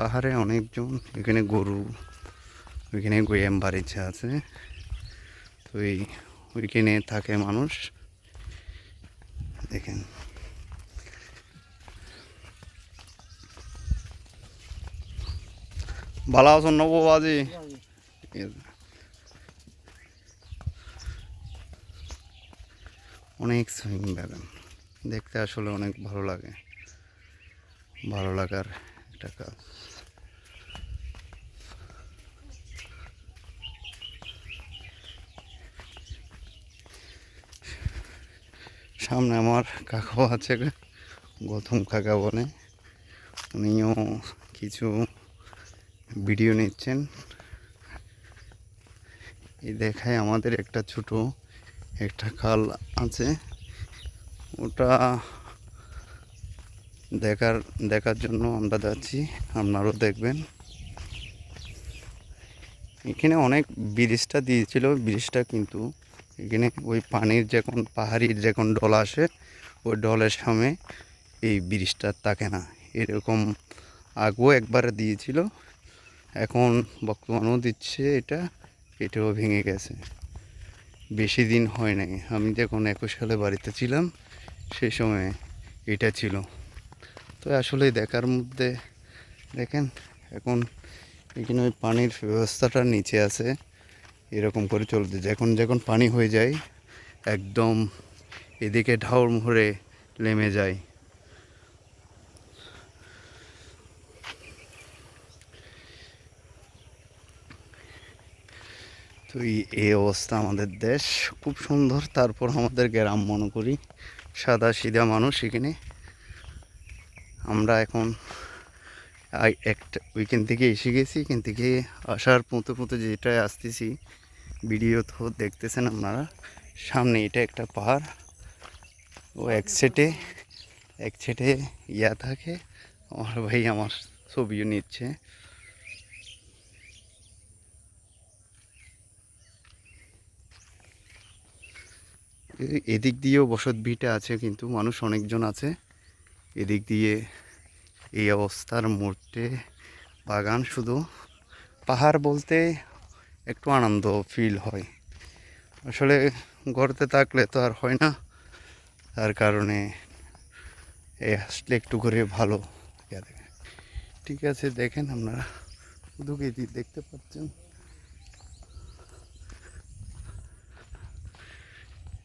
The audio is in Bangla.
পাহাড়ে অনেকজন, এখানে গরু, ওইখানে গোয়াম বাড়িছে আছে, তো ওইখানে থাকে মানুষ। দেখেন ভালো আছেন নববাজি? অনেক সুইং বাগান দেখতে আসলে অনেক ভালো লাগে, ভালো লাগার একটা কাজ। সামনে আমার কাকাও আছে, গৌতম কাকা বলে, উনিও কিছু ভিডিও নিচ্ছেন। এই দেখায় আমাদের একটা ছোট একটা খাল আছে, ওটা দেখার জন্য আমরা যাচ্ছি, আপনারাও দেখবেন। এখানে অনেক ব্রিজটা দিয়েছিল, ব্রিজটা কিন্তু এখানে ওই পানির যখন পাহাড়ির যখন ঢল আসে, ওই ঢলের সামনে এই ব্রিজটা থাকে না। এরকম আগেও একবার দিয়েছিল, এখন বর্তমানেও দিচ্ছে। এটাও ভেঙে গেছে, বেশি দিন হয় নাই। আমি যখন 21 সালে বাড়িতে ছিলাম সেই সময় এটা ছিল। তো আসলে দেখার মধ্যে দেখেন এখন এখানে ওই পানির ব্যবস্থাটা নিচে আছে, এরকম করে চলতে যখন যখন পানি হয়ে যায় একদম এদিকে ঢাউর মুহূর্তে নেমে যায়। তো এই অবস্থা আমাদের দেশ, খুব সুন্দর। তারপর আমাদের গ্রাম মনে করি, সাদা সিধা মানুষ এখানে। আমরা এখন একটা ওইখান থেকে এসে গেছি, এখান থেকে আসার পথে পথে যেটায় আসতেছি, ভিডিও তো দেখতেছেন আপনারা। সামনে এটা একটা পাহাড়, ও এক সাইডে ইয়া থাকে। আমার ভাই আমার ছবিও নিচ্ছে। এদিক দিয়েও বসত ভিটা আছে, কিন্তু মানুষ অনেকজন আছে। এদিক দিয়ে এই অবস্থার মুহূর্তে বাগান, শুধু পাহাড় বলতে একটু আনন্দ ফিল হয়। আসলে ঘরতে থাকলে তো আর হয় না, তার কারণে এই আসলে একটু করে ভালো। ঠিক আছে, দেখেন আপনারা শুধু দেখতে পাচ্ছেন।